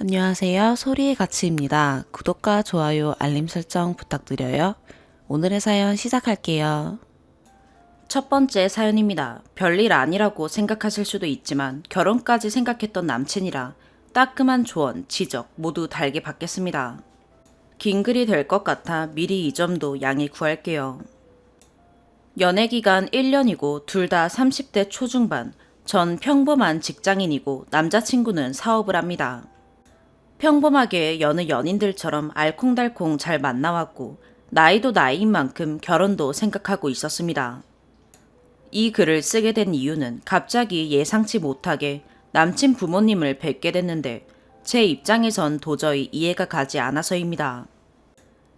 안녕하세요. 소리의 가치입니다. 구독과 좋아요, 알림 설정 부탁드려요. 오늘의 사연 시작할게요. 첫 번째 사연입니다. 별일 아니라고 생각하실 수도 있지만 결혼까지 생각했던 남친이라 따끔한 조언, 지적 모두 달게 받겠습니다. 긴 글이 될 것 같아 미리 이 점도 양해 구할게요. 연애 기간 1년이고 둘 다 30대 초중반, 전 평범한 직장인이고 남자친구는 사업을 합니다. 평범하게 여느 연인들처럼 알콩달콩 잘 만나왔고 나이도 나이인 만큼 결혼도 생각하고 있었습니다. 이 글을 쓰게 된 이유는 갑자기 예상치 못하게 남친 부모님을 뵙게 됐는데 제 입장에선 도저히 이해가 가지 않아서입니다.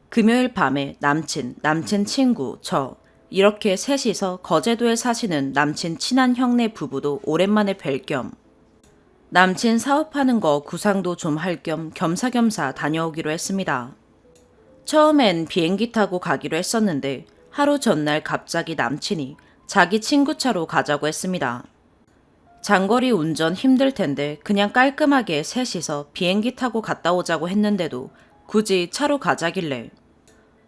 금요일 밤에 남친 친구, 저 이렇게 셋이서 거제도에 사시는 남친 친한 형네 부부도 오랜만에 뵐 겸 남친 사업하는 거 구상도 좀 할 겸 겸사겸사 다녀오기로 했습니다. 처음엔 비행기 타고 가기로 했었는데 하루 전날 갑자기 남친이 자기 친구 차로 가자고 했습니다. 장거리 운전 힘들 텐데 그냥 깔끔하게 셋이서 비행기 타고 갔다 오자고 했는데도 굳이 차로 가자길래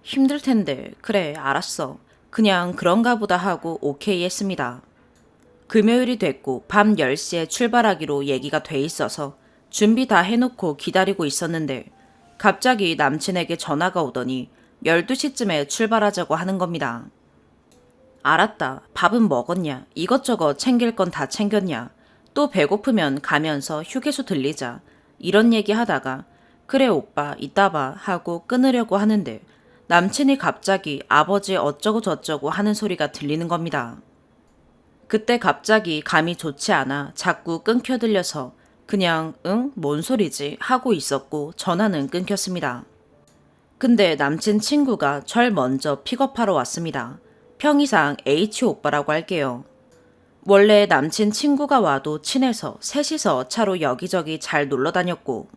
힘들 텐데 그래 알았어. 그냥 그런가 보다 하고 오케이 했습니다. 금요일이 됐고 밤 10시에 출발하기로 얘기가 돼 있어서 준비 다 해놓고 기다리고 있었는데 갑자기 남친에게 전화가 오더니 12시쯤에 출발하자고 하는 겁니다. 알았다. 밥은 먹었냐? 이것저것 챙길 건 다 챙겼냐? 또 배고프면 가면서 휴게소 들리자. 이런 얘기 하다가 그래 오빠 이따 봐 하고 끊으려고 하는데 남친이 갑자기 아버지 어쩌고 저쩌고 하는 소리가 들리는 겁니다. 그때 갑자기 감이 좋지 않아 자꾸 끊겨 들려서 그냥 응? 뭔 소리지? 하고 있었고 전화는 끊겼습니다. 근데 남친 친구가 절 먼저 픽업하러 왔습니다. 평이상 H 오빠라고 할게요. 원래 남친 친구가 와도 친해서 셋이서 차로 여기저기 잘 놀러 다녔고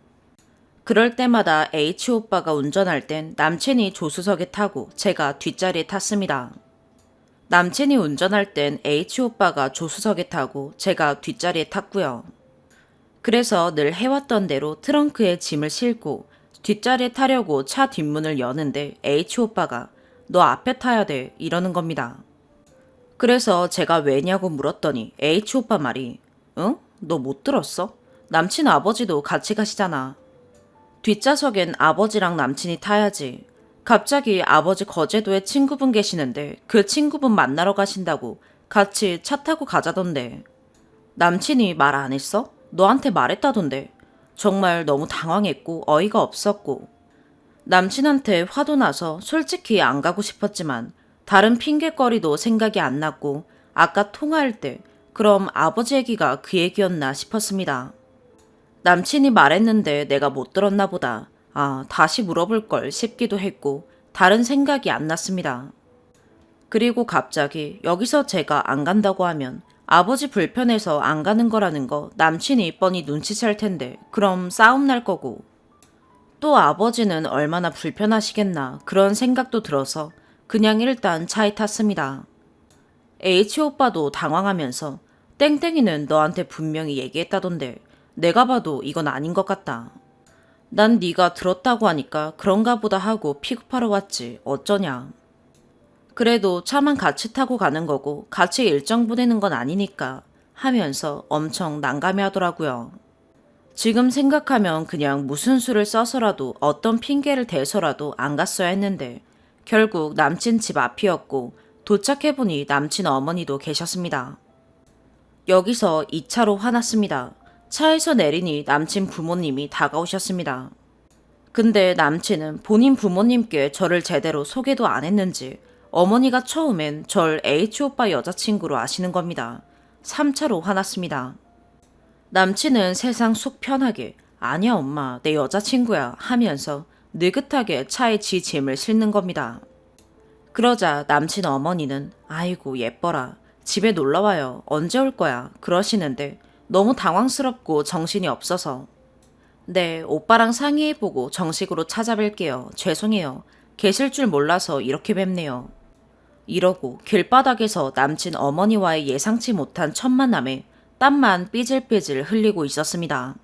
그럴 때마다 H 오빠가 운전할 땐 남친이 조수석에 타고 제가 뒷자리에 탔습니다. 남친이 운전할 땐 H 오빠가 조수석에 타고 제가 뒷자리에 탔고요. 그래서 늘 해왔던 대로 트렁크에 짐을 싣고 뒷자리에 타려고 차 뒷문을 여는데 H 오빠가 너 앞에 타야 돼 이러는 겁니다. 그래서 제가 왜냐고 물었더니 H 오빠 말이 응? 너 못 들었어? 남친 아버지도 같이 가시잖아. 뒷좌석엔 아버지랑 남친이 타야지. 갑자기 아버지 거제도에 친구분 계시는데 그 친구분 만나러 가신다고 같이 차 타고 가자던데. 남친이 말 안 했어? 너한테 말했다던데. 정말 너무 당황했고 어이가 없었고. 남친한테 화도 나서 솔직히 안 가고 싶었지만 다른 핑계거리도 생각이 안 났고 아까 통화할 때 그럼 아버지 얘기가 그 얘기였나 싶었습니다. 남친이 말했는데 내가 못 들었나 보다. 아, 다시 물어볼 걸 싶기도 했고 다른 생각이 안 났습니다. 그리고 갑자기 여기서 제가 안 간다고 하면 아버지 불편해서 안 가는 거라는 거 남친이 뻔히 눈치챌 텐데 그럼 싸움 날 거고 또 아버지는 얼마나 불편하시겠나 그런 생각도 들어서 그냥 일단 차에 탔습니다. H 오빠도 당황하면서 땡땡이는 너한테 분명히 얘기했다던데 내가 봐도 이건 아닌 것 같다. 난 네가 들었다고 하니까 그런가 보다 하고 픽업하러 왔지 어쩌냐. 그래도 차만 같이 타고 가는 거고 같이 일정 보내는 건 아니니까 하면서 엄청 난감해 하더라고요. 지금 생각하면 그냥 무슨 수를 써서라도 어떤 핑계를 대서라도 안 갔어야 했는데 결국 남친 집 앞이었고 도착해보니 남친 어머니도 계셨습니다. 여기서 2차로 화났습니다. 차에서 내리니 남친 부모님이 다가오셨습니다. 근데 남친은 본인 부모님께 저를 제대로 소개도 안 했는지 어머니가 처음엔 절 H오빠 여자친구로 아시는 겁니다. 3차로 화났습니다. 남친은 세상 속 편하게 아니야 엄마 내 여자친구야 하면서 느긋하게 차에 지 짐을 싣는 겁니다. 그러자 남친 어머니는 아이고 예뻐라 집에 놀러와요 언제 올 거야 그러시는데 너무 당황스럽고 정신이 없어서 네 오빠랑 상의해보고 정식으로 찾아뵐게요 죄송해요 계실 줄 몰라서 이렇게 뵙네요 이러고 길바닥에서 남친 어머니와의 예상치 못한 첫 만남에 땀만 삐질삐질 흘리고 있었습니다.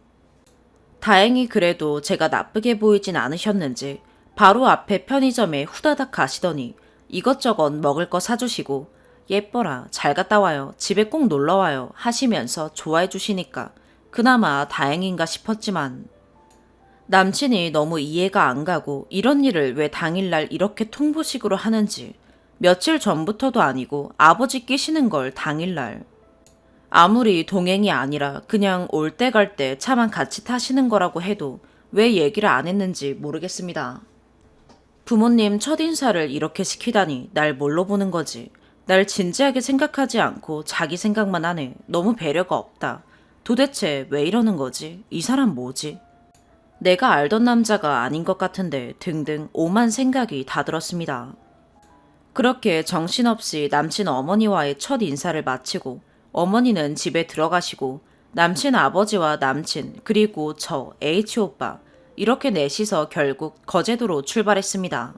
다행히 그래도 제가 나쁘게 보이진 않으셨는지 바로 앞에 편의점에 후다닥 가시더니 이것저것 먹을 거 사주시고 예뻐라 잘 갔다 와요 집에 꼭 놀러와요 하시면서 좋아해 주시니까 그나마 다행인가 싶었지만 남친이 너무 이해가 안 가고 이런 일을 왜 당일날 이렇게 통보식으로 하는지 며칠 전부터도 아니고 아버지 끼시는 걸 당일날 아무리 동행이 아니라 그냥 올 때 갈 때 차만 같이 타시는 거라고 해도 왜 얘기를 안 했는지 모르겠습니다. 부모님 첫인사를 이렇게 시키다니 날 뭘로 보는 거지. 날 진지하게 생각하지 않고 자기 생각만 하네. 너무 배려가 없다. 도대체 왜 이러는 거지? 이 사람 뭐지? 내가 알던 남자가 아닌 것 같은데 등등 오만 생각이 다 들었습니다. 그렇게 정신없이 남친 어머니와의 첫 인사를 마치고 어머니는 집에 들어가시고 남친 아버지와 남친 그리고 저 H오빠 이렇게 넷이서 결국 거제도로 출발했습니다.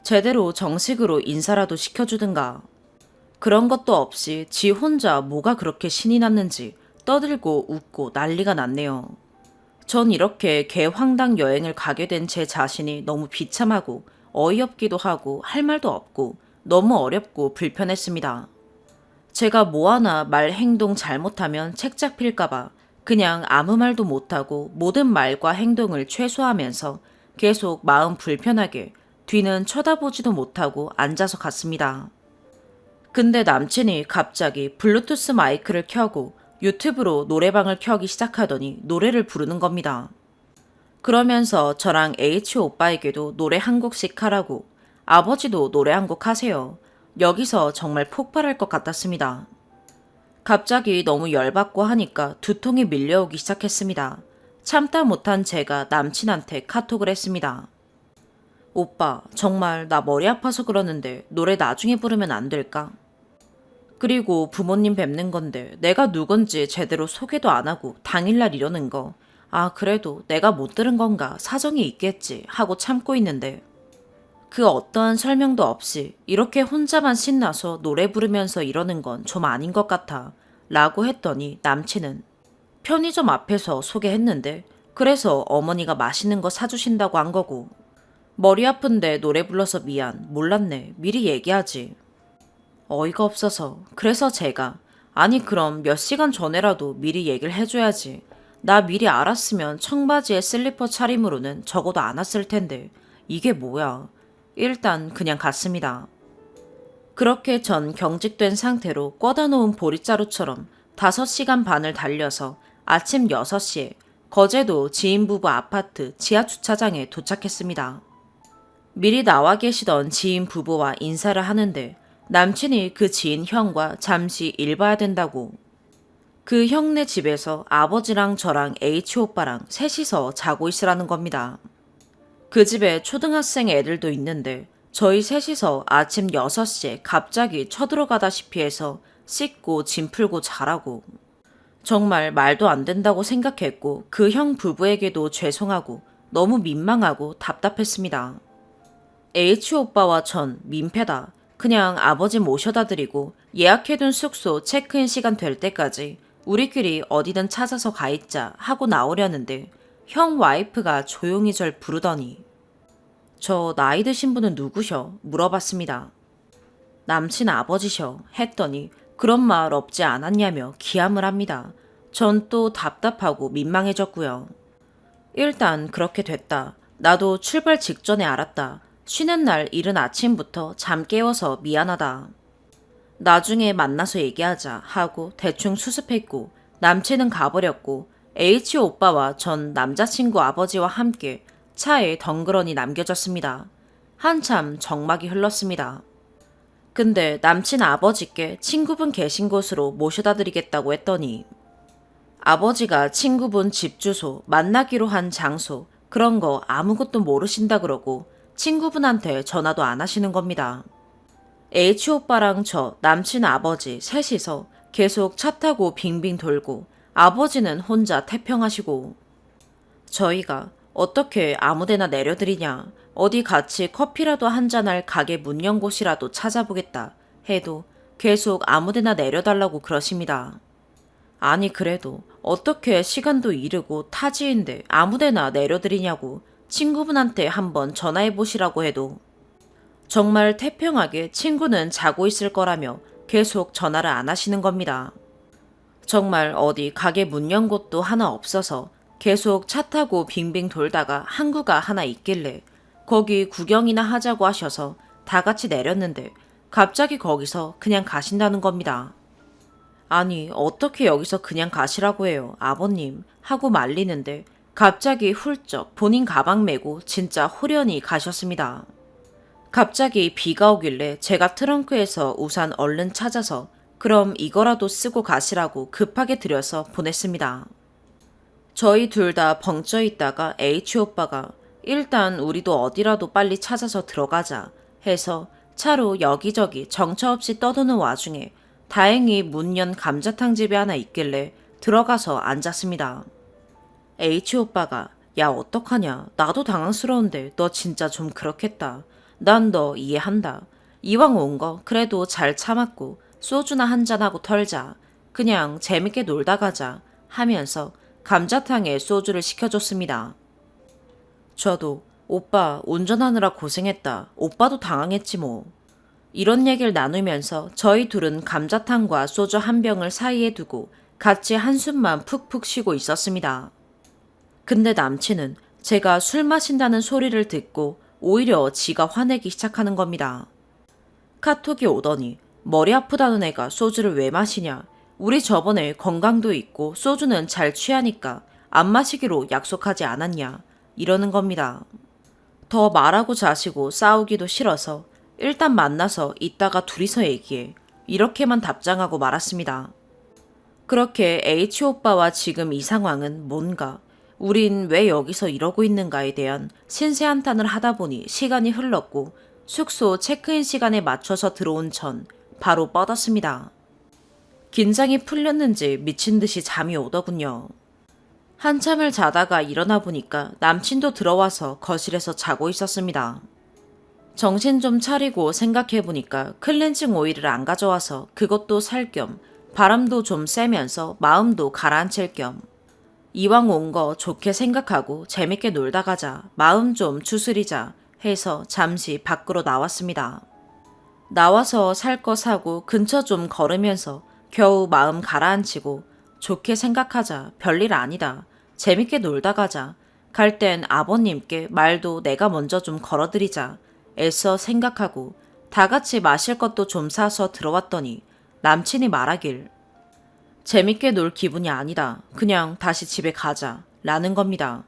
제대로 정식으로 인사라도 시켜주든가. 그런 것도 없이 지 혼자 뭐가 그렇게 신이 났는지 떠들고 웃고 난리가 났네요. 전 이렇게 개황당 여행을 가게 된 제 자신이 너무 비참하고 어이없기도 하고 할 말도 없고 너무 어렵고 불편했습니다. 제가 뭐 하나 말 행동 잘못하면 책 잡힐까봐 그냥 아무 말도 못하고 모든 말과 행동을 최소화하면서 계속 마음 불편하게 뒤는 쳐다보지도 못하고 앉아서 갔습니다. 근데 남친이 갑자기 블루투스 마이크를 켜고 유튜브로 노래방을 켜기 시작하더니 노래를 부르는 겁니다. 그러면서 저랑 H 오빠에게도 노래 한 곡씩 하라고 아버지도 노래 한 곡 하세요. 여기서 정말 폭발할 것 같았습니다. 갑자기 너무 열받고 하니까 두통이 밀려오기 시작했습니다. 참다 못한 제가 남친한테 카톡을 했습니다. 오빠, 정말 나 머리 아파서 그러는데 노래 나중에 부르면 안 될까? 그리고 부모님 뵙는 건데 내가 누군지 제대로 소개도 안 하고 당일날 이러는 거. 아, 그래도 내가 못 들은 건가 사정이 있겠지 하고 참고 있는데 그 어떠한 설명도 없이 이렇게 혼자만 신나서 노래 부르면서 이러는 건 좀 아닌 것 같아 라고 했더니 남친은 편의점 앞에서 소개했는데 그래서 어머니가 맛있는 거 사주신다고 한 거고 머리 아픈데 노래 불러서 미안 몰랐네 미리 얘기하지. 어이가 없어서 그래서 제가 아니 그럼 몇 시간 전에라도 미리 얘기를 해줘야지. 나 미리 알았으면 청바지에 슬리퍼 차림으로는 적어도 안 왔을 텐데 이게 뭐야. 일단 그냥 갔습니다. 그렇게 전 경직된 상태로 꿔다 놓은 보릿자루처럼 5시간 반을 달려서 아침 6시에 거제도 지인 부부 아파트 지하 주차장에 도착했습니다. 미리 나와 계시던 지인 부부와 인사를 하는데 남친이 그 지인 형과 잠시 일 봐야 된다고. 그 형네 집에서 아버지랑 저랑 H오빠랑 셋이서 자고 있으라는 겁니다. 그 집에 초등학생 애들도 있는데 저희 셋이서 아침 6시에 갑자기 쳐들어가다시피 해서 씻고 짐 풀고 자라고. 정말 말도 안 된다고 생각했고 그 형 부부에게도 죄송하고 너무 민망하고 답답했습니다. H오빠와 전 민폐다. 그냥 아버지 모셔다 드리고 예약해둔 숙소 체크인 시간 될 때까지 우리끼리 어디든 찾아서 가 있자 하고 나오려는데 형 와이프가 조용히 절 부르더니 저 나이 드신 분은 누구셔? 물어봤습니다. 남친 아버지셔 했더니 그런 말 없지 않았냐며 기함을 합니다. 전 또 답답하고 민망해졌고요. 일단 그렇게 됐다. 나도 출발 직전에 알았다. 쉬는 날 이른 아침부터 잠 깨워서 미안하다. 나중에 만나서 얘기하자 하고 대충 수습했고 남친은 가버렸고 H 오빠와 전 남자친구 아버지와 함께 차에 덩그러니 남겨졌습니다. 한참 정막이 흘렀습니다. 근데 남친 아버지께 친구분 계신 곳으로 모셔다 드리겠다고 했더니 아버지가 친구분 집 주소, 만나기로 한 장소 그런 거 아무것도 모르신다 그러고 친구분한테 전화도 안 하시는 겁니다. H오빠랑 저 남친 아버지 셋이서 계속 차 타고 빙빙 돌고 아버지는 혼자 태평하시고 저희가 어떻게 아무데나 내려드리냐 어디 같이 커피라도 한잔할 가게 문 연 곳이라도 찾아보겠다 해도 계속 아무데나 내려달라고 그러십니다. 아니 그래도 어떻게 시간도 이르고 타지인데 아무데나 내려드리냐고 친구분한테 한번 전화해 보시라고 해도 정말 태평하게 친구는 자고 있을 거라며 계속 전화를 안 하시는 겁니다. 정말 어디 가게 문 연 곳도 하나 없어서 계속 차 타고 빙빙 돌다가 항구가 하나 있길래 거기 구경이나 하자고 하셔서 다 같이 내렸는데 갑자기 거기서 그냥 가신다는 겁니다. 아니, 어떻게 여기서 그냥 가시라고 해요, 아버님, 하고 말리는데 갑자기 훌쩍 본인 가방 메고 진짜 호련히 가셨습니다. 갑자기 비가 오길래 제가 트렁크에서 우산 얼른 찾아서 그럼 이거라도 쓰고 가시라고 급하게 들여서 보냈습니다. 저희 둘 다 벙쪄 있다가 H오빠가 일단 우리도 어디라도 빨리 찾아서 들어가자 해서 차로 여기저기 정처 없이 떠도는 와중에 다행히 문 연 감자탕 집이 하나 있길래 들어가서 앉았습니다. H오빠가 야 어떡하냐 나도 당황스러운데 너 진짜 좀 그렇겠다. 난 너 이해한다. 이왕 온 거 그래도 잘 참았고 소주나 한잔하고 털자. 그냥 재밌게 놀다 가자 하면서 감자탕에 소주를 시켜줬습니다. 저도 오빠 운전하느라 고생했다. 오빠도 당황했지 뭐. 이런 얘기를 나누면서 저희 둘은 감자탕과 소주 한 병을 사이에 두고 같이 한숨만 푹푹 쉬고 있었습니다. 근데 남친은 제가 술 마신다는 소리를 듣고 오히려 지가 화내기 시작하는 겁니다. 카톡이 오더니 머리 아프다는 애가 소주를 왜 마시냐. 우리 저번에 건강도 있고 소주는 잘 취하니까 안 마시기로 약속하지 않았냐. 이러는 겁니다. 더 말하고 자시고 싸우기도 싫어서 일단 만나서 이따가 둘이서 얘기해. 이렇게만 답장하고 말았습니다. 그렇게 H오빠와 지금 이 상황은 뭔가 우린 왜 여기서 이러고 있는가에 대한 신세한탄을 하다 보니 시간이 흘렀고 숙소 체크인 시간에 맞춰서 들어온 전 바로 뻗었습니다. 긴장이 풀렸는지 미친 듯이 잠이 오더군요. 한참을 자다가 일어나 보니까 남친도 들어와서 거실에서 자고 있었습니다. 정신 좀 차리고 생각해 보니까 클렌징 오일을 안 가져와서 그것도 살 겸 바람도 좀 쐬면서 마음도 가라앉힐 겸 이왕 온 거 좋게 생각하고 재밌게 놀다 가자, 마음 좀 추스리자 해서 잠시 밖으로 나왔습니다. 나와서 살 거 사고 근처 좀 걸으면서 겨우 마음 가라앉히고 좋게 생각하자, 별일 아니다, 재밌게 놀다 가자, 갈 땐 아버님께 말도 내가 먼저 좀 걸어드리자 애써 생각하고 다 같이 마실 것도 좀 사서 들어왔더니 남친이 말하길 재밌게 놀 기분이 아니다. 그냥 다시 집에 가자. 라는 겁니다.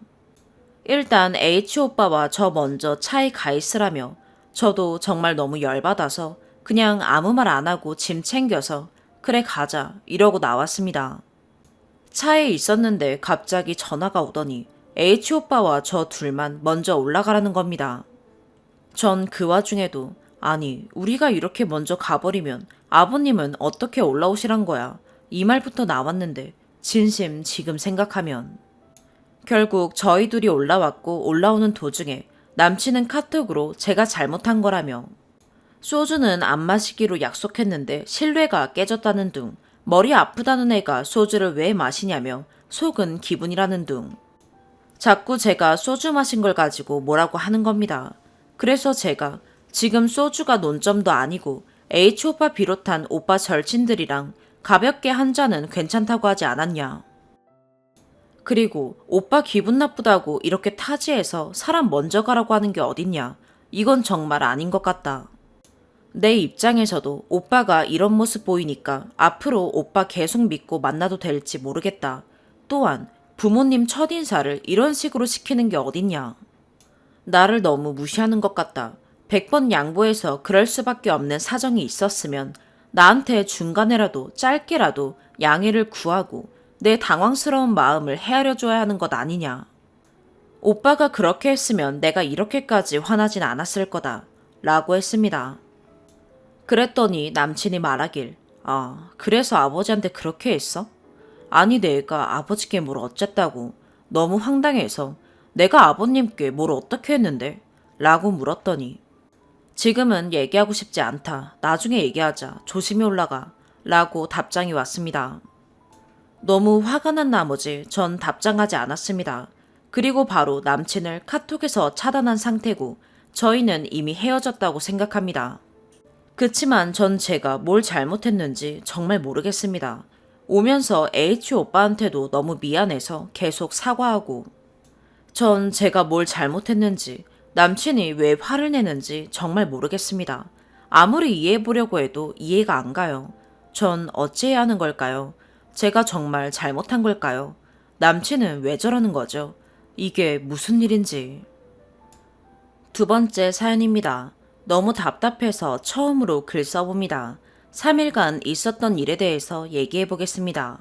일단 H오빠와 저 먼저 차에 가 있으라며 저도 정말 너무 열받아서 그냥 아무 말 안 하고 짐 챙겨서 그래 가자 이러고 나왔습니다. 차에 있었는데 갑자기 전화가 오더니 H오빠와 저 둘만 먼저 올라가라는 겁니다. 전 그 와중에도 아니 우리가 이렇게 먼저 가버리면 아버님은 어떻게 올라오시란 거야. 이 말부터 나왔는데 진심 지금 생각하면 결국 저희 둘이 올라왔고 올라오는 도중에 남친은 카톡으로 제가 잘못한 거라며 소주는 안 마시기로 약속했는데 신뢰가 깨졌다는 둥 머리 아프다는 애가 소주를 왜 마시냐며 속은 기분이라는 둥 자꾸 제가 소주 마신 걸 가지고 뭐라고 하는 겁니다. 그래서 제가 지금 소주가 논점도 아니고 H오빠 비롯한 오빠 절친들이랑 가볍게 한 잔은 괜찮다고 하지 않았냐. 그리고 오빠 기분 나쁘다고 이렇게 타지에서 사람 먼저 가라고 하는 게 어딨냐. 이건 정말 아닌 것 같다. 내 입장에서도 오빠가 이런 모습 보이니까 앞으로 오빠 계속 믿고 만나도 될지 모르겠다. 또한 부모님 첫인사를 이런 식으로 시키는 게 어딨냐. 나를 너무 무시하는 것 같다. 100번 양보해서 그럴 수밖에 없는 사정이 있었으면 나한테 중간에라도 짧게라도 양해를 구하고 내 당황스러운 마음을 헤아려줘야 하는 것 아니냐. 오빠가 그렇게 했으면 내가 이렇게까지 화나진 않았을 거다. 라고 했습니다. 그랬더니 남친이 말하길 아, 그래서 아버지한테 그렇게 했어? 아니 내가 아버지께 뭘 어쨌다고 너무 황당해서 내가 아버님께 뭘 어떻게 했는데? 라고 물었더니 지금은 얘기하고 싶지 않다. 나중에 얘기하자. 조심히 올라가. 라고 답장이 왔습니다. 너무 화가 난 나머지 전 답장하지 않았습니다. 그리고 바로 남친을 카톡에서 차단한 상태고 저희는 이미 헤어졌다고 생각합니다. 그치만 전 제가 뭘 잘못했는지 정말 모르겠습니다. 오면서 H 오빠한테도 너무 미안해서 계속 사과하고 전 제가 뭘 잘못했는지 남친이 왜 화를 내는지 정말 모르겠습니다. 아무리 이해해보려고 해도 이해가 안 가요. 전 어찌해야 하는 걸까요? 제가 정말 잘못한 걸까요? 남친은 왜 저러는 거죠? 이게 무슨 일인지. 두 번째 사연입니다. 너무 답답해서 처음으로 글 써봅니다. 3일간 있었던 일에 대해서 얘기해 보겠습니다.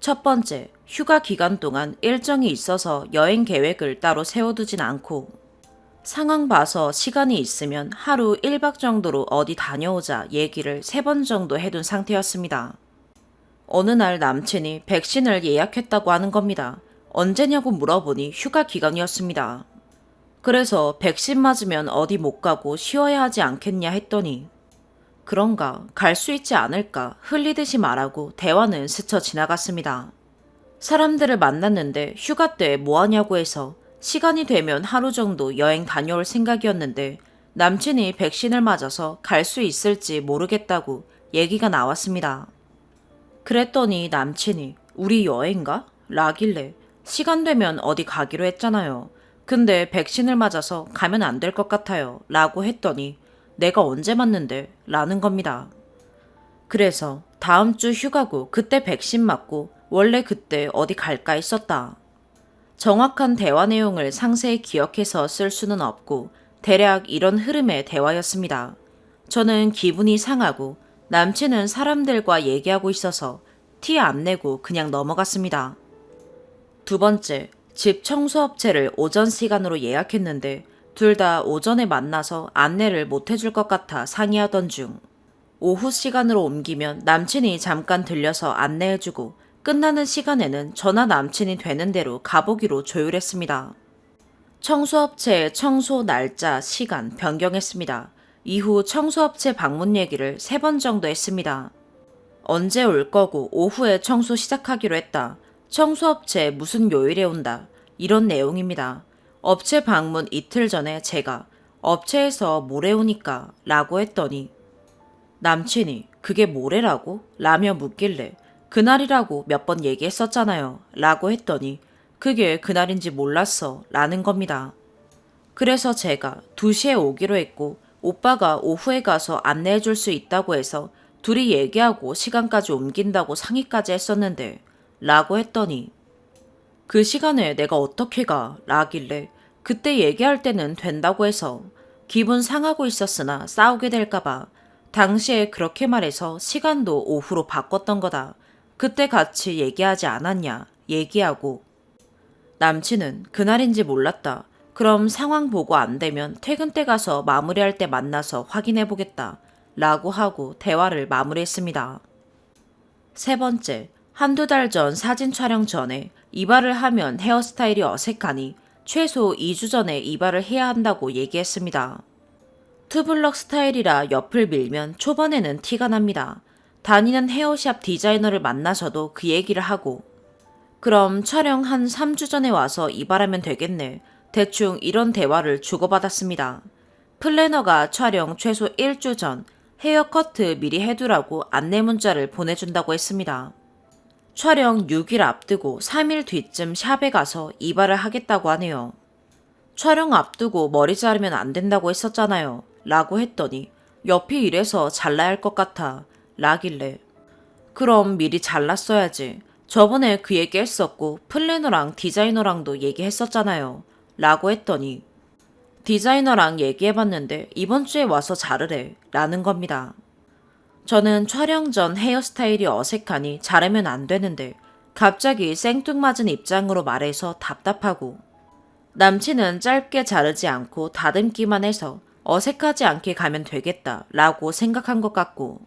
첫 번째, 휴가 기간 동안 일정이 있어서 여행 계획을 따로 세워두진 않고 상황 봐서 시간이 있으면 하루 1박 정도로 어디 다녀오자 얘기를 3번 정도 해둔 상태였습니다. 어느 날 남친이 백신을 예약했다고 하는 겁니다. 언제냐고 물어보니 휴가 기간이었습니다. 그래서 백신 맞으면 어디 못 가고 쉬어야 하지 않겠냐 했더니 그런가 갈 수 있지 않을까 흘리듯이 말하고 대화는 스쳐 지나갔습니다. 사람들을 만났는데 휴가 때 뭐 하냐고 해서 시간이 되면 하루 정도 여행 다녀올 생각이었는데 남친이 백신을 맞아서 갈 수 있을지 모르겠다고 얘기가 나왔습니다. 그랬더니 남친이 우리 여행 가? 라길래 시간 되면 어디 가기로 했잖아요. 근데 백신을 맞아서 가면 안 될 것 같아요. 라고 했더니 내가 언제 맞는데? 라는 겁니다. 그래서 다음 주 휴가고 그때 백신 맞고 원래 그때 어디 갈까 했었다. 정확한 대화 내용을 상세히 기억해서 쓸 수는 없고 대략 이런 흐름의 대화였습니다. 저는 기분이 상하고 남친은 사람들과 얘기하고 있어서 티 안 내고 그냥 넘어갔습니다. 두 번째, 집 청소업체를 오전 시간으로 예약했는데 둘 다 오전에 만나서 안내를 못 해줄 것 같아 상의하던 중 오후 시간으로 옮기면 남친이 잠깐 들려서 안내해주고 끝나는 시간에는 저나 남친이 되는 대로 가보기로 조율했습니다. 청소업체의 청소 날짜, 시간 변경했습니다. 이후 청소업체 방문 얘기를 3번 정도 했습니다. 언제 올 거고 오후에 청소 시작하기로 했다. 청소업체 무슨 요일에 온다. 이런 내용입니다. 업체 방문 이틀 전에 제가 업체에서 모레 오니까 라고 했더니 남친이 그게 모레라고? 라며 묻길래 그날이라고 몇 번 얘기했었잖아요. 라고 했더니 그게 그날인지 몰랐어. 라는 겁니다. 그래서 제가 2시에 오기로 했고 오빠가 오후에 가서 안내해 줄 수 있다고 해서 둘이 얘기하고 시간까지 옮긴다고 상의까지 했었는데 라고 했더니 그 시간에 내가 어떻게 가? 라길래 그때 얘기할 때는 된다고 해서 기분 상하고 있었으나 싸우게 될까봐 당시에 그렇게 말해서 시간도 오후로 바꿨던 거다. 그때 같이 얘기하지 않았냐? 얘기하고 남친은 그날인지 몰랐다. 그럼 상황 보고 안 되면 퇴근 때 가서 마무리할 때 만나서 확인해 보겠다. 라고 하고 대화를 마무리했습니다. 세 번째, 한두 달 전 사진 촬영 전에 이발을 하면 헤어스타일이 어색하니 최소 2주 전에 이발을 해야 한다고 얘기했습니다. 투블럭 스타일이라 옆을 밀면 초반에는 티가 납니다. 다니는 헤어샵 디자이너를 만나서도 그 얘기를 하고 그럼 촬영 한 3주 전에 와서 이발하면 되겠네. 대충 이런 대화를 주고받았습니다. 플래너가 촬영 최소 1주 전 헤어커트 미리 해두라고 안내 문자를 보내준다고 했습니다. 촬영 6일 앞두고 3일 뒤쯤 샵에 가서 이발을 하겠다고 하네요. 촬영 앞두고 머리 자르면 안 된다고 했었잖아요. 라고 했더니 옆이 이래서 잘라야 할 것 같아. 라길래 그럼 미리 잘랐어야지. 저번에 그 얘기 했었고 플래너랑 디자이너랑도 얘기했었잖아요. 라고 했더니 디자이너랑 얘기해봤는데 이번 주에 와서 자르래. 라는 겁니다. 저는 촬영 전 헤어스타일이 어색하니 자르면 안 되는데 갑자기 생뚱맞은 입장으로 말해서 답답하고 남친은 짧게 자르지 않고 다듬기만 해서 어색하지 않게 가면 되겠다 라고 생각한 것 같고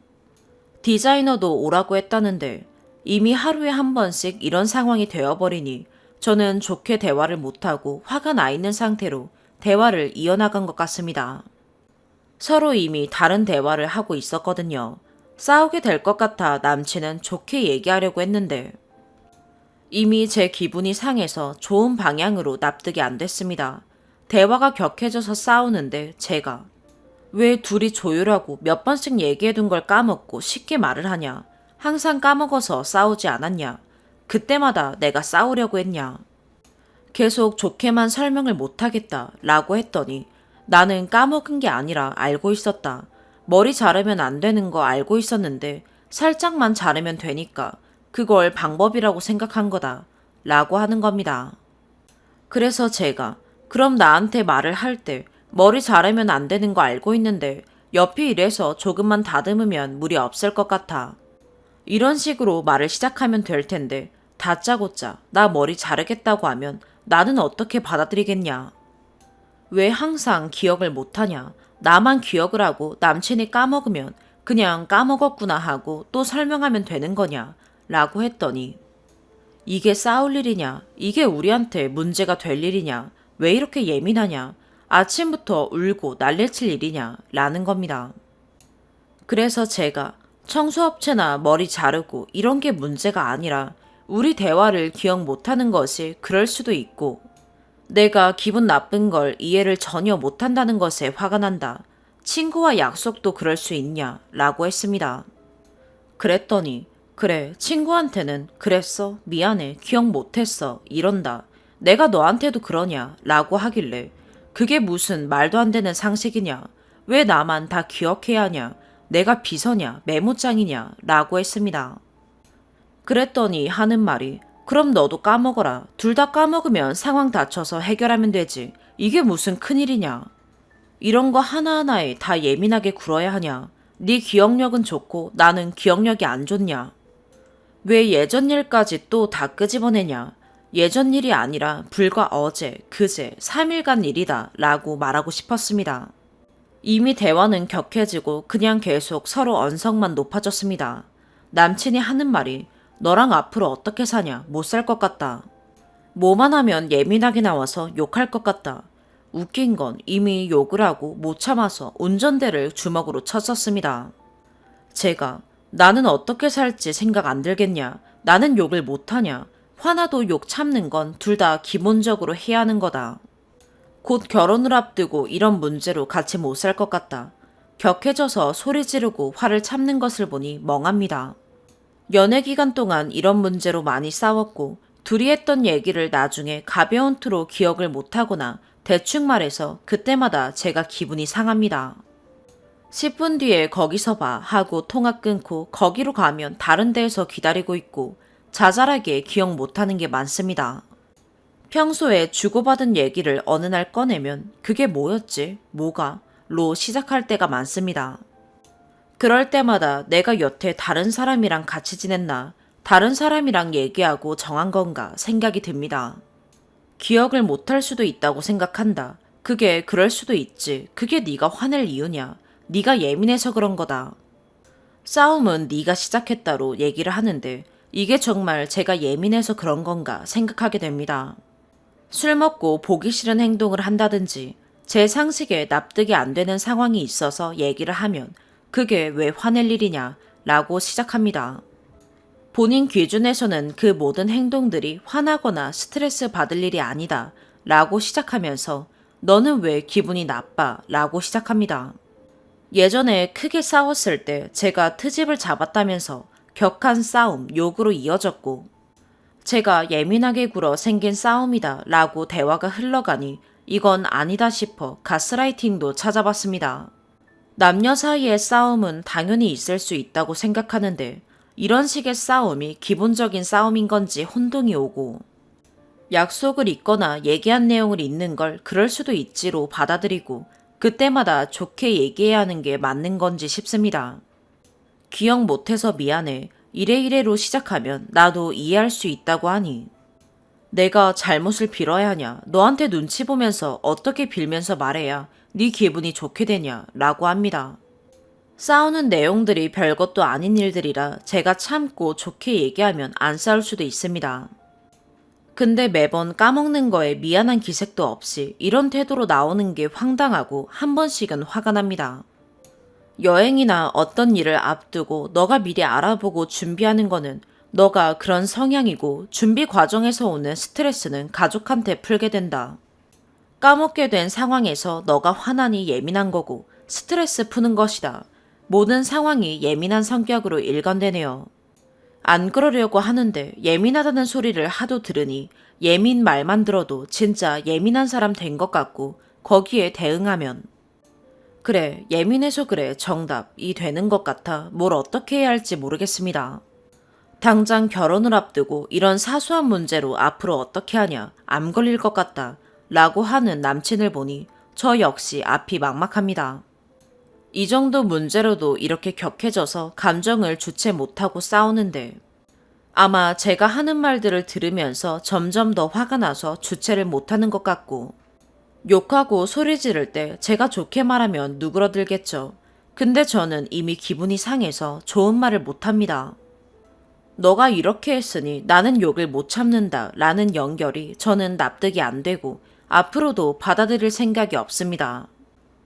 디자이너도 오라고 했다는데 이미 하루에 한 번씩 이런 상황이 되어버리니 저는 좋게 대화를 못하고 화가 나 있는 상태로 대화를 이어나간 것 같습니다. 서로 이미 다른 대화를 하고 있었거든요. 싸우게 될 것 같아 남친은 좋게 얘기하려고 했는데 이미 제 기분이 상해서 좋은 방향으로 납득이 안 됐습니다. 대화가 격해져서 싸우는데 제가 왜 둘이 조율하고 몇 번씩 얘기해둔 걸 까먹고 쉽게 말을 하냐. 항상 까먹어서 싸우지 않았냐. 그때마다 내가 싸우려고 했냐. 계속 좋게만 설명을 못하겠다 라고 했더니 나는 까먹은 게 아니라 알고 있었다. 머리 자르면 안 되는 거 알고 있었는데 살짝만 자르면 되니까 그걸 방법이라고 생각한 거다 라고 하는 겁니다. 그래서 제가 그럼 나한테 말을 할 때 머리 자르면 안 되는 거 알고 있는데 옆이 이래서 조금만 다듬으면 무리 없을 것 같아. 이런 식으로 말을 시작하면 될 텐데 다짜고짜 나 머리 자르겠다고 하면 나는 어떻게 받아들이겠냐. 왜 항상 기억을 못하냐. 나만 기억을 하고 남친이 까먹으면 그냥 까먹었구나 하고 또 설명하면 되는 거냐 라고 했더니 이게 싸울 일이냐. 이게 우리한테 문제가 될 일이냐. 왜 이렇게 예민하냐. 아침부터 울고 난리칠 일이냐 라는 겁니다. 그래서 제가 청소업체나 머리 자르고 이런 게 문제가 아니라 우리 대화를 기억 못하는 것이 그럴 수도 있고 내가 기분 나쁜 걸 이해를 전혀 못한다는 것에 화가 난다. 친구와 약속도 그럴 수 있냐 라고 했습니다. 그랬더니 그래 친구한테는 그랬어 미안해 기억 못했어 이런다. 내가 너한테도 그러냐 라고 하길래 그게 무슨 말도 안 되는 상식이냐. 왜 나만 다 기억해야 하냐. 내가 비서냐 메모장이냐 라고 했습니다. 그랬더니 하는 말이 그럼 너도 까먹어라. 둘 다 까먹으면 상황 닥쳐서 해결하면 되지. 이게 무슨 큰일이냐. 이런 거 하나하나에 다 예민하게 굴어야 하냐. 네 기억력은 좋고 나는 기억력이 안 좋냐. 왜 예전 일까지 또 다 끄집어내냐. 예전 일이 아니라 불과 어제, 그제, 3일간 일이다 라고 말하고 싶었습니다. 이미 대화는 격해지고 그냥 계속 서로 언성만 높아졌습니다. 남친이 하는 말이 너랑 앞으로 어떻게 사냐 못 살 것 같다. 뭐만 하면 예민하게 나와서 욕할 것 같다. 웃긴 건 이미 욕을 하고 못 참아서 운전대를 주먹으로 쳤었습니다. 제가 나는 어떻게 살지 생각 안 들겠냐. 나는 욕을 못하냐. 화나도 욕 참는 건 둘 다 기본적으로 해야 하는 거다. 곧 결혼을 앞두고 이런 문제로 같이 못 살 것 같다. 격해져서 소리 지르고 화를 참는 것을 보니 멍합니다. 연애 기간 동안 이런 문제로 많이 싸웠고 둘이 했던 얘기를 나중에 가벼운 투로 기억을 못하거나 대충 말해서 그때마다 제가 기분이 상합니다. 10분 뒤에 거기서 봐 하고 통화 끊고 거기로 가면 다른 데에서 기다리고 있고 자잘하게 기억 못하는 게 많습니다. 평소에 주고받은 얘기를 어느 날 꺼내면 그게 뭐였지? 뭐가? 로 시작할 때가 많습니다. 그럴 때마다 내가 여태 다른 사람이랑 같이 지냈나? 다른 사람이랑 얘기하고 정한 건가 생각이 듭니다. 기억을 못할 수도 있다고 생각한다. 그게 그럴 수도 있지. 그게 네가 화낼 이유냐? 네가 예민해서 그런 거다. 싸움은 네가 시작했다로 얘기를 하는데 이게 정말 제가 예민해서 그런 건가 생각하게 됩니다. 술 먹고 보기 싫은 행동을 한다든지 제 상식에 납득이 안 되는 상황이 있어서 얘기를 하면 그게 왜 화낼 일이냐 라고 시작합니다. 본인 기준에서는 그 모든 행동들이 화나거나 스트레스 받을 일이 아니다 라고 시작하면서 너는 왜 기분이 나빠 라고 시작합니다. 예전에 크게 싸웠을 때 제가 트집을 잡았다면서 격한 싸움, 욕으로 이어졌고 제가 예민하게 굴어 생긴 싸움이다 라고 대화가 흘러가니 이건 아니다 싶어 가스라이팅도 찾아봤습니다. 남녀 사이의 싸움은 당연히 있을 수 있다고 생각하는데 이런 식의 싸움이 기본적인 싸움인 건지 혼동이 오고 약속을 잊거나 얘기한 내용을 잊는 걸 그럴 수도 있지로 받아들이고 그때마다 좋게 얘기해야 하는 게 맞는 건지 싶습니다. 기억 못해서 미안해. 이래이래로 시작하면 나도 이해할 수 있다고 하니 내가 잘못을 빌어야 하냐. 너한테 눈치 보면서 어떻게 빌면서 말해야 네 기분이 좋게 되냐 라고 합니다. 싸우는 내용들이 별것도 아닌 일들이라 제가 참고 좋게 얘기하면 안 싸울 수도 있습니다. 근데 매번 까먹는 거에 미안한 기색도 없이 이런 태도로 나오는 게 황당하고 한 번씩은 화가 납니다. 여행이나 어떤 일을 앞두고 너가 미리 알아보고 준비하는 거는 너가 그런 성향이고 준비 과정에서 오는 스트레스는 가족한테 풀게 된다. 까먹게 된 상황에서 너가 화나니 예민한 거고 스트레스 푸는 것이다. 모든 상황이 예민한 성격으로 일관되네요. 안 그러려고 하는데 예민하다는 소리를 하도 들으니 예민 말만 들어도 진짜 예민한 사람 된 것 같고 거기에 대응하면 그래, 예민해서 그래, 정답이 되는 것 같아 뭘 어떻게 해야 할지 모르겠습니다. 당장 결혼을 앞두고 이런 사소한 문제로 앞으로 어떻게 하냐, 암 걸릴 것 같다 라고 하는 남친을 보니 저 역시 앞이 막막합니다. 이 정도 문제로도 이렇게 격해져서 감정을 주체 못하고 싸우는데 아마 제가 하는 말들을 들으면서 점점 더 화가 나서 주체를 못하는 것 같고 욕하고 소리 지를 때 제가 좋게 말하면 누그러들겠죠. 근데 저는 이미 기분이 상해서 좋은 말을 못합니다. 너가 이렇게 했으니 나는 욕을 못 참는다 라는 연결이 저는 납득이 안 되고 앞으로도 받아들일 생각이 없습니다.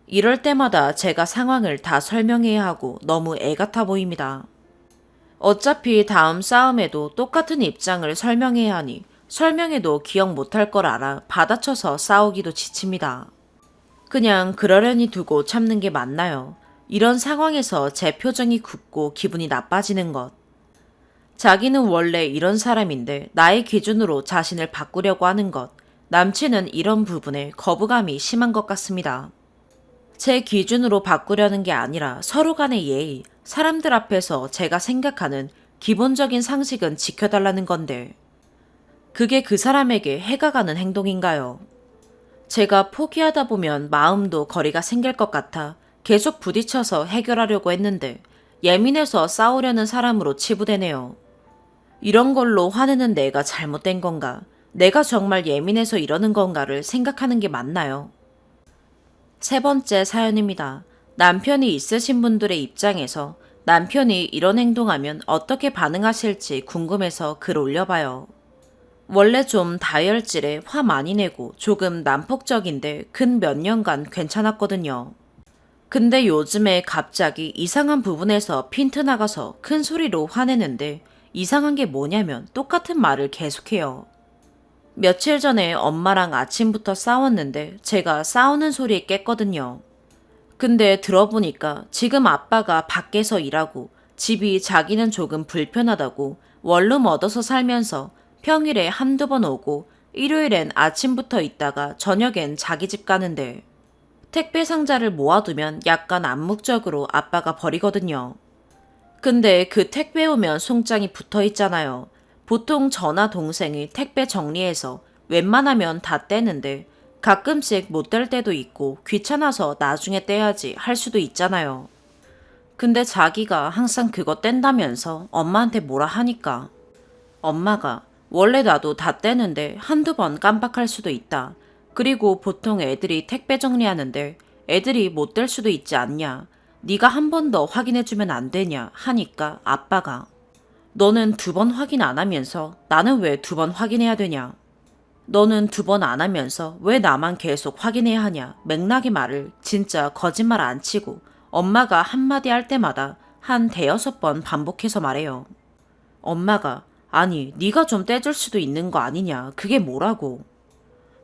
이럴 때마다 제가 상황을 다 설명해야 하고 너무 애 같아 보입니다. 어차피 다음 싸움에도 똑같은 입장을 설명해야 하니 설명해도 기억 못할 걸 알아 받아쳐서 싸우기도 지칩니다. 그냥 그러려니 두고 참는 게 맞나요? 이런 상황에서 제 표정이 굳고 기분이 나빠지는 것. 자기는 원래 이런 사람인데 나의 기준으로 자신을 바꾸려고 하는 것. 남친은 이런 부분에 거부감이 심한 것 같습니다. 제 기준으로 바꾸려는 게 아니라 서로 간의 예의, 사람들 앞에서 제가 생각하는 기본적인 상식은 지켜달라는 건데 그게 그 사람에게 해가 가는 행동인가요? 제가 포기하다 보면 마음도 거리가 생길 것 같아 계속 부딪혀서 해결하려고 했는데 예민해서 싸우려는 사람으로 치부되네요. 이런 걸로 화내는 내가 잘못된 건가? 내가 정말 예민해서 이러는 건가를 생각하는 게 맞나요? 세 번째 사연입니다. 남편이 있으신 분들의 입장에서 남편이 이런 행동하면 어떻게 반응하실지 궁금해서 글 올려봐요. 원래 좀 다혈질에 화 많이 내고 조금 난폭적인데 근 몇 년간 괜찮았거든요. 근데 요즘에 갑자기 이상한 부분에서 핀트 나가서 큰 소리로 화내는데 이상한 게 뭐냐면 똑같은 말을 계속해요. 며칠 전에 엄마랑 아침부터 싸웠는데 제가 싸우는 소리에 깼거든요. 근데 들어보니까 지금 아빠가 밖에서 일하고 집이 자기는 조금 불편하다고 원룸 얻어서 살면서 평일에 한두 번 오고 일요일엔 아침부터 있다가 저녁엔 자기 집 가는데 택배 상자를 모아두면 약간 암묵적으로 아빠가 버리거든요. 근데 그 택배 오면 송장이 붙어 있잖아요. 보통 저나 동생이 택배 정리해서 웬만하면 다 떼는데 가끔씩 못 뗄 때도 있고 귀찮아서 나중에 떼야지 할 수도 있잖아요. 근데 자기가 항상 그거 뗀다면서 엄마한테 뭐라 하니까 엄마가 원래 나도 다 떼는데 한두 번 깜빡할 수도 있다. 그리고 보통 애들이 택배 정리하는데 애들이 못 뗄 수도 있지 않냐. 네가 한 번 더 확인해주면 안 되냐 하니까 아빠가 너는 두 번 확인 안 하면서 나는 왜 두 번 확인해야 되냐. 너는 두 번 안 하면서 왜 나만 계속 확인해야 하냐. 맥락의 말을 진짜 거짓말 안 치고 엄마가 한마디 할 때마다 한 대여섯 번 반복해서 말해요. 엄마가 아니 네가 좀 떼줄 수도 있는 거 아니냐. 그게 뭐라고.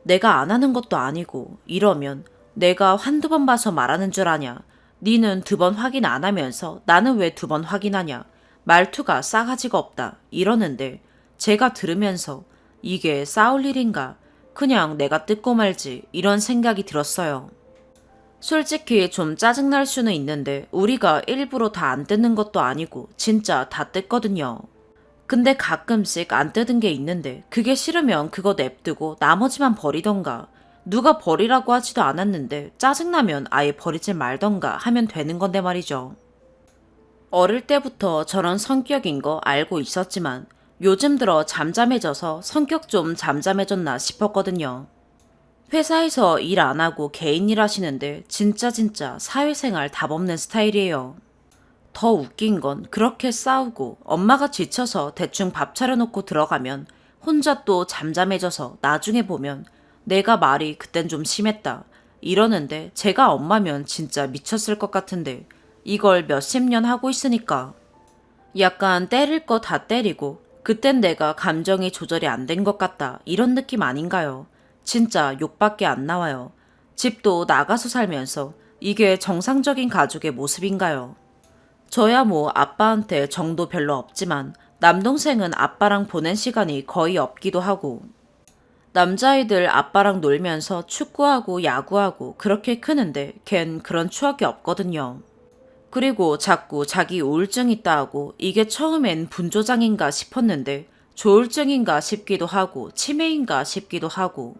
내가 안 하는 것도 아니고 이러면 내가 한두 번 봐서 말하는 줄 아냐. 니는 두 번 확인 안 하면서 나는 왜 두 번 확인하냐. 말투가 싸가지가 없다. 이러는데 제가 들으면서 이게 싸울 일인가. 그냥 내가 뜯고 말지 이런 생각이 들었어요. 솔직히 좀 짜증날 수는 있는데 우리가 일부러 다 안 뜯는 것도 아니고 진짜 다 뜯거든요. 근데 가끔씩 안 뜯은 게 있는데 그게 싫으면 그거 냅두고 나머지만 버리던가 누가 버리라고 하지도 않았는데 짜증나면 아예 버리지 말던가 하면 되는 건데 말이죠. 어릴 때부터 저런 성격인 거 알고 있었지만 요즘 들어 잠잠해져서 성격 좀 잠잠해졌나 싶었거든요. 회사에서 일 안 하고 개인 일 하시는데 진짜 사회생활 답 없는 스타일이에요. 더 웃긴 건 그렇게 싸우고 엄마가 지쳐서 대충 밥 차려놓고 들어가면 혼자 또 잠잠해져서 나중에 보면 내가 말이 그땐 좀 심했다 이러는데 제가 엄마면 진짜 미쳤을 것 같은데 이걸 몇십 년 하고 있으니까 약간 때릴 거 다 때리고 그땐 내가 감정이 조절이 안 된 것 같다. 이런 느낌 아닌가요? 진짜 욕밖에 안 나와요. 집도 나가서 살면서 이게 정상적인 가족의 모습인가요? 저야 뭐 아빠한테 정도 별로 없지만 남동생은 아빠랑 보낸 시간이 거의 없기도 하고 남자아이들 아빠랑 놀면서 축구하고 야구하고 그렇게 크는데 걘 그런 추억이 없거든요. 그리고 자꾸 자기 우울증 있다 하고 이게 처음엔 분조장인가 싶었는데 조울증인가 싶기도 하고 치매인가 싶기도 하고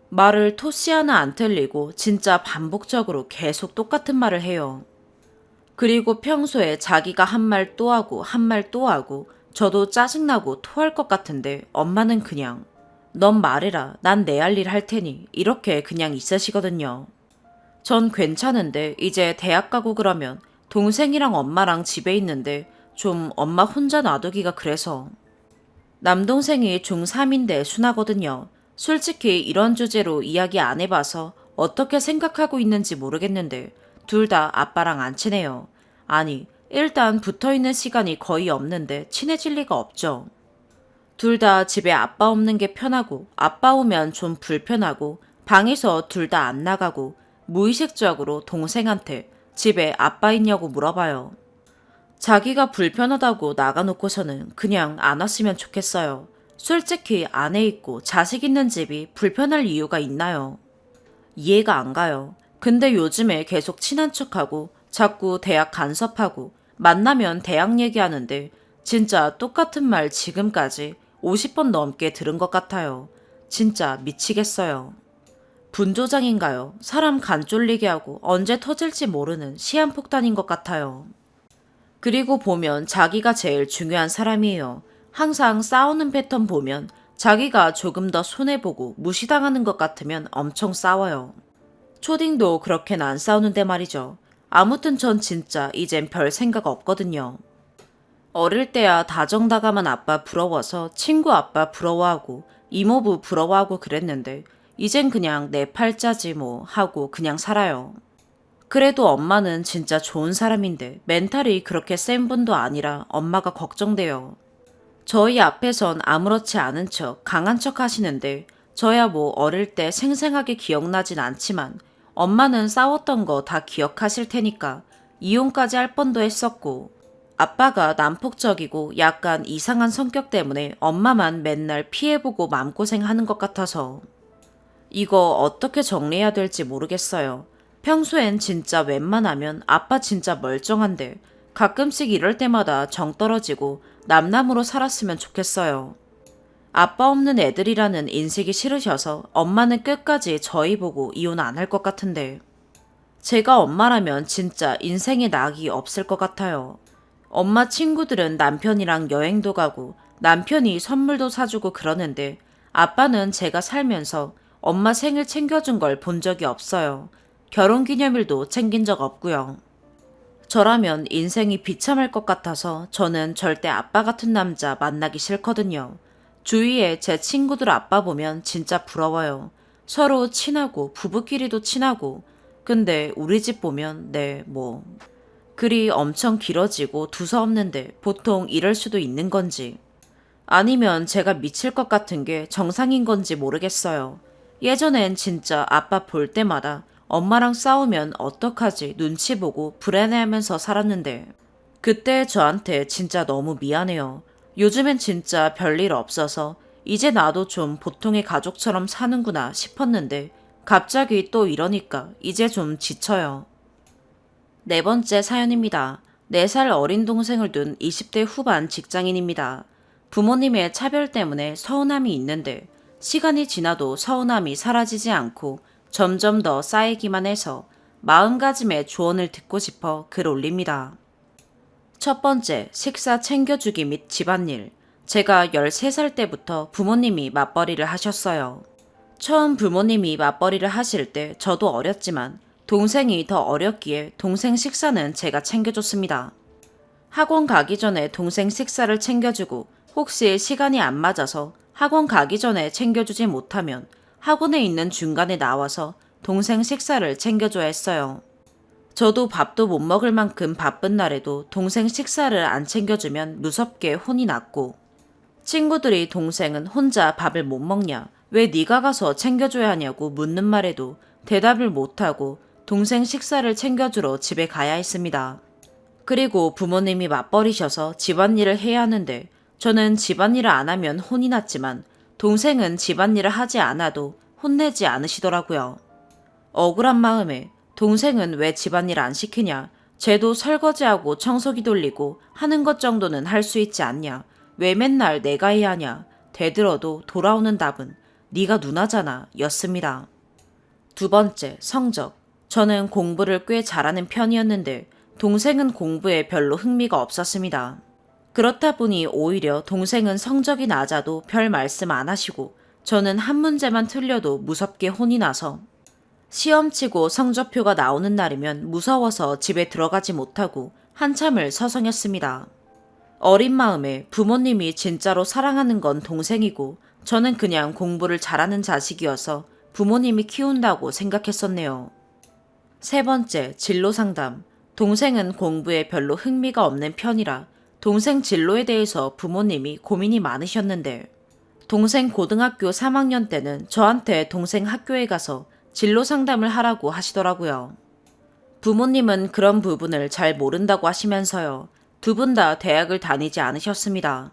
말을 토시 하나 안 틀리고 진짜 반복적으로 계속 똑같은 말을 해요. 그리고 평소에 자기가 한 말 또 하고 한 말 또 하고 저도 짜증나고 토할 것 같은데 엄마는 그냥 넌 말해라 난 내 할 일 할 테니 이렇게 그냥 있으시거든요. 전 괜찮은데 이제 대학 가고 그러면 동생이랑 엄마랑 집에 있는데 좀 엄마 혼자 놔두기가 그래서 남동생이 중3인데 순하거든요. 솔직히 이런 주제로 이야기 안 해봐서 어떻게 생각하고 있는지 모르겠는데 둘 다 아빠랑 안 친해요. 아니, 일단 붙어있는 시간이 거의 없는데 친해질 리가 없죠. 둘 다 집에 아빠 없는 게 편하고 아빠 오면 좀 불편하고 방에서 둘 다 안 나가고 무의식적으로 동생한테 집에 아빠 있냐고 물어봐요. 자기가 불편하다고 나가놓고서는 그냥 안 왔으면 좋겠어요. 솔직히 아내 있고 자식 있는 집이 불편할 이유가 있나요? 이해가 안 가요. 근데 요즘에 계속 친한 척하고 자꾸 대학 간섭하고 만나면 대학 얘기하는데 진짜 똑같은 말 지금까지 50번 넘게 들은 것 같아요. 진짜 미치겠어요. 분조장인가요? 사람 간 쫄리게 하고 언제 터질지 모르는 시한폭탄인 것 같아요. 그리고 보면 자기가 제일 중요한 사람이에요. 항상 싸우는 패턴 보면 자기가 조금 더 손해보고 무시당하는 것 같으면 엄청 싸워요. 초딩도 그렇게는 안 싸우는데 말이죠. 아무튼 전 진짜 이젠 별 생각 없거든요. 어릴 때야 다정다감한 아빠 부러워서 친구 아빠 부러워하고 이모부 부러워하고 그랬는데 이젠 그냥 내 팔자지 뭐 하고 그냥 살아요. 그래도 엄마는 진짜 좋은 사람인데 멘탈이 그렇게 센 분도 아니라 엄마가 걱정돼요. 저희 앞에선 아무렇지 않은 척 강한 척 하시는데 저야 뭐 어릴 때 생생하게 기억나진 않지만 엄마는 싸웠던 거 다 기억하실 테니까 이혼까지 할 뻔도 했었고 아빠가 난폭적이고 약간 이상한 성격 때문에 엄마만 맨날 피해보고 마음고생하는 것 같아서 이거 어떻게 정리해야 될지 모르겠어요. 평소엔 진짜 웬만하면 아빠 진짜 멀쩡한데 가끔씩 이럴 때마다 정 떨어지고 남남으로 살았으면 좋겠어요. 아빠 없는 애들이라는 인식이 싫으셔서 엄마는 끝까지 저희 보고 이혼 안 할 것 같은데 제가 엄마라면 진짜 인생에 낙이 없을 것 같아요. 엄마 친구들은 남편이랑 여행도 가고 남편이 선물도 사주고 그러는데 아빠는 제가 살면서 엄마 생일 챙겨준 걸 본 적이 없어요. 결혼기념일도 챙긴 적 없고요. 저라면 인생이 비참할 것 같아서 저는 절대 아빠 같은 남자 만나기 싫거든요. 주위에 제 친구들 아빠 보면 진짜 부러워요. 서로 친하고 부부끼리도 친하고 근데 우리 집 보면 네 뭐 글이 엄청 길어지고 두서없는데 보통 이럴 수도 있는 건지 아니면 제가 미칠 것 같은 게 정상인 건지 모르겠어요. 예전엔 진짜 아빠 볼 때마다 엄마랑 싸우면 어떡하지 눈치 보고 불안해하면서 살았는데 그때 저한테 진짜 너무 미안해요. 요즘엔 진짜 별일 없어서 이제 나도 좀 보통의 가족처럼 사는구나 싶었는데 갑자기 또 이러니까 이제 좀 지쳐요. 네 번째 사연입니다. 4살 어린 동생을 둔 20대 후반 직장인입니다. 부모님의 차별 때문에 서운함이 있는데 시간이 지나도 서운함이 사라지지 않고 점점 더 쌓이기만 해서 마음가짐의 조언을 듣고 싶어 글 올립니다. 첫 번째, 식사 챙겨주기 및 집안일. 제가 13살 때부터 부모님이 맞벌이를 하셨어요. 처음 부모님이 맞벌이를 하실 때 저도 어렸지만 동생이 더 어렸기에 동생 식사는 제가 챙겨줬습니다. 학원 가기 전에 동생 식사를 챙겨주고 혹시 시간이 안 맞아서 학원 가기 전에 챙겨주지 못하면 학원에 있는 중간에 나와서 동생 식사를 챙겨줘야 했어요. 저도 밥도 못 먹을 만큼 바쁜 날에도 동생 식사를 안 챙겨주면 무섭게 혼이 났고 친구들이 동생은 혼자 밥을 못 먹냐, 왜 네가 가서 챙겨줘야 하냐고 묻는 말에도 대답을 못하고 동생 식사를 챙겨주러 집에 가야 했습니다. 그리고 부모님이 맞벌이셔서 집안일을 해야 하는데 저는 집안일을 안 하면 혼이 났지만 동생은 집안일을 하지 않아도 혼내지 않으시더라고요. 억울한 마음에 동생은 왜 집안일 안 시키냐, 쟤도 설거지하고 청소기 돌리고 하는 것 정도는 할 수 있지 않냐, 왜 맨날 내가 해야 하냐, 되들어도 돌아오는 답은 네가 누나잖아 였습니다. 두 번째, 성적. 저는 공부를 꽤 잘하는 편이었는데 동생은 공부에 별로 흥미가 없었습니다. 그렇다 보니 오히려 동생은 성적이 낮아도 별 말씀 안 하시고 저는 한 문제만 틀려도 무섭게 혼이 나서 시험 치고 성적표가 나오는 날이면 무서워서 집에 들어가지 못하고 한참을 서성였습니다. 어린 마음에 부모님이 진짜로 사랑하는 건 동생이고 저는 그냥 공부를 잘하는 자식이어서 부모님이 키운다고 생각했었네요. 세 번째, 진로 상담. 동생은 공부에 별로 흥미가 없는 편이라 동생 진로에 대해서 부모님이 고민이 많으셨는데 동생 고등학교 3학년 때는 저한테 동생 학교에 가서 진로 상담을 하라고 하시더라고요. 부모님은 그런 부분을 잘 모른다고 하시면서요. 두 분 다 대학을 다니지 않으셨습니다.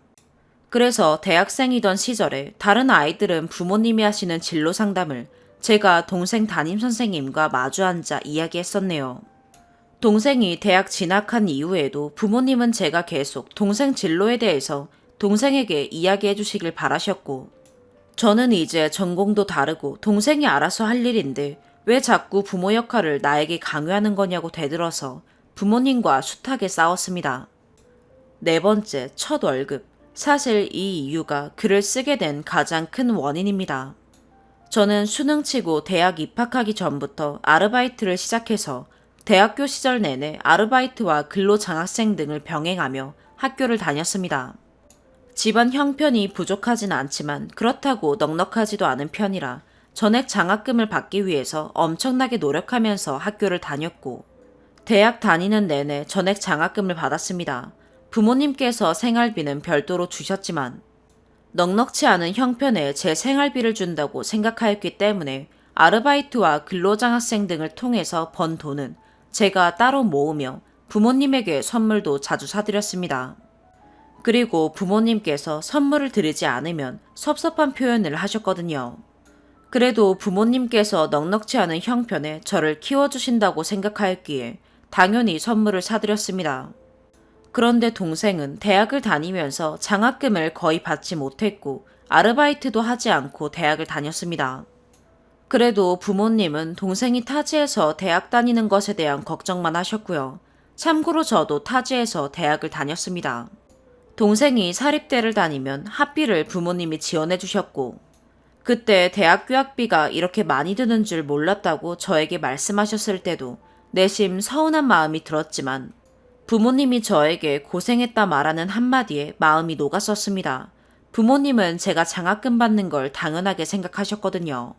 그래서 대학생이던 시절에 다른 아이들은 부모님이 하시는 진로 상담을 제가 동생 담임 선생님과 마주 앉아 이야기했었네요. 동생이 대학 진학한 이후에도 부모님은 제가 계속 동생 진로에 대해서 동생에게 이야기해 주시길 바라셨고 저는 이제 전공도 다르고 동생이 알아서 할 일인데 왜 자꾸 부모 역할을 나에게 강요하는 거냐고 대들어서 부모님과 숱하게 싸웠습니다. 네 번째, 첫 월급. 사실 이 이유가 글을 쓰게 된 가장 큰 원인입니다. 저는 수능 치고 대학 입학하기 전부터 아르바이트를 시작해서 대학교 시절 내내 아르바이트와 근로장학생 등을 병행하며 학교를 다녔습니다. 집안 형편이 부족하진 않지만 그렇다고 넉넉하지도 않은 편이라 전액 장학금을 받기 위해서 엄청나게 노력하면서 학교를 다녔고 대학 다니는 내내 전액 장학금을 받았습니다. 부모님께서 생활비는 별도로 주셨지만 넉넉치 않은 형편에 제 생활비를 준다고 생각하였기 때문에 아르바이트와 근로장학생 등을 통해서 번 돈은 제가 따로 모으며 부모님에게 선물도 자주 사드렸습니다. 그리고 부모님께서 선물을 드리지 않으면 섭섭한 표현을 하셨거든요. 그래도 부모님께서 넉넉지 않은 형편에 저를 키워주신다고 생각하였기에 당연히 선물을 사드렸습니다. 그런데 동생은 대학을 다니면서 장학금을 거의 받지 못했고 아르바이트도 하지 않고 대학을 다녔습니다. 그래도 부모님은 동생이 타지에서 대학 다니는 것에 대한 걱정만 하셨고요. 참고로 저도 타지에서 대학을 다녔습니다. 동생이 사립대를 다니면 학비를 부모님이 지원해 주셨고 그때 대학교 학비가 이렇게 많이 드는 줄 몰랐다고 저에게 말씀하셨을 때도 내심 서운한 마음이 들었지만 부모님이 저에게 고생했다 말하는 한마디에 마음이 녹았었습니다. 부모님은 제가 장학금 받는 걸 당연하게 생각하셨거든요.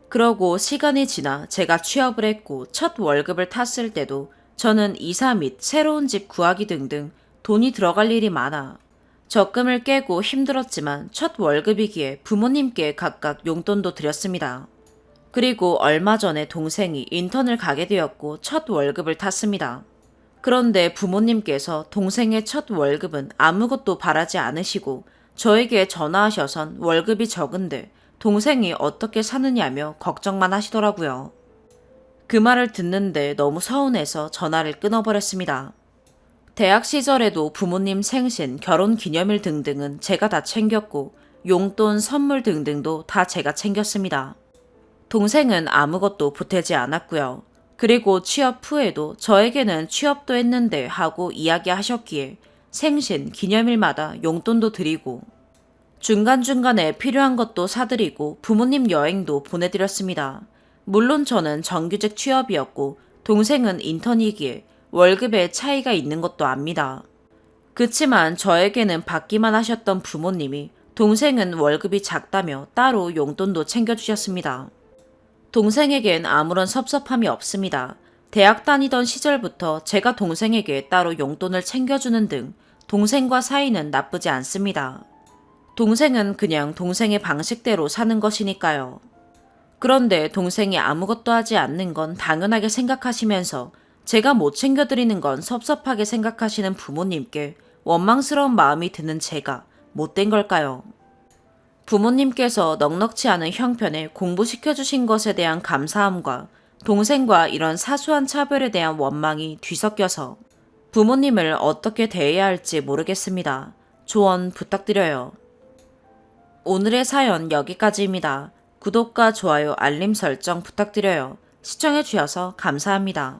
그러고 시간이 지나 제가 취업을 했고 첫 월급을 탔을 때도 저는 이사 및 새로운 집 구하기 등등 돈이 들어갈 일이 많아 적금을 깨고 힘들었지만 첫 월급이기에 부모님께 각각 용돈도 드렸습니다. 그리고 얼마 전에 동생이 인턴을 가게 되었고 첫 월급을 탔습니다. 그런데 부모님께서 동생의 첫 월급은 아무것도 바라지 않으시고 저에게 전화하셔선 월급이 적은데 동생이 어떻게 사느냐며 걱정만 하시더라고요. 그 말을 듣는데 너무 서운해서 전화를 끊어버렸습니다. 대학 시절에도 부모님 생신, 결혼 기념일 등등은 제가 다 챙겼고 용돈, 선물 등등도 다 제가 챙겼습니다. 동생은 아무것도 보태지 않았고요. 그리고 취업 후에도 저에게는 취업도 했는데 하고 이야기하셨기에 생신, 기념일마다 용돈도 드리고 중간중간에 필요한 것도 사드리고 부모님 여행도 보내드렸습니다. 물론 저는 정규직 취업이었고 동생은 인턴이기에 월급에 차이가 있는 것도 압니다. 그치만 저에게는 받기만 하셨던 부모님이 동생은 월급이 작다며 따로 용돈도 챙겨주셨습니다. 동생에겐 아무런 섭섭함이 없습니다. 대학 다니던 시절부터 제가 동생에게 따로 용돈을 챙겨주는 등 동생과 사이는 나쁘지 않습니다. 동생은 그냥 동생의 방식대로 사는 것이니까요. 그런데 동생이 아무것도 하지 않는 건 당연하게 생각하시면서 제가 못 챙겨드리는 건 섭섭하게 생각하시는 부모님께 원망스러운 마음이 드는 제가 못된 걸까요? 부모님께서 넉넉지 않은 형편에 공부시켜주신 것에 대한 감사함과 동생과 이런 사소한 차별에 대한 원망이 뒤섞여서 부모님을 어떻게 대해야 할지 모르겠습니다. 조언 부탁드려요. 오늘의 사연 여기까지입니다. 구독과 좋아요, 알림 설정 부탁드려요. 시청해주셔서 감사합니다.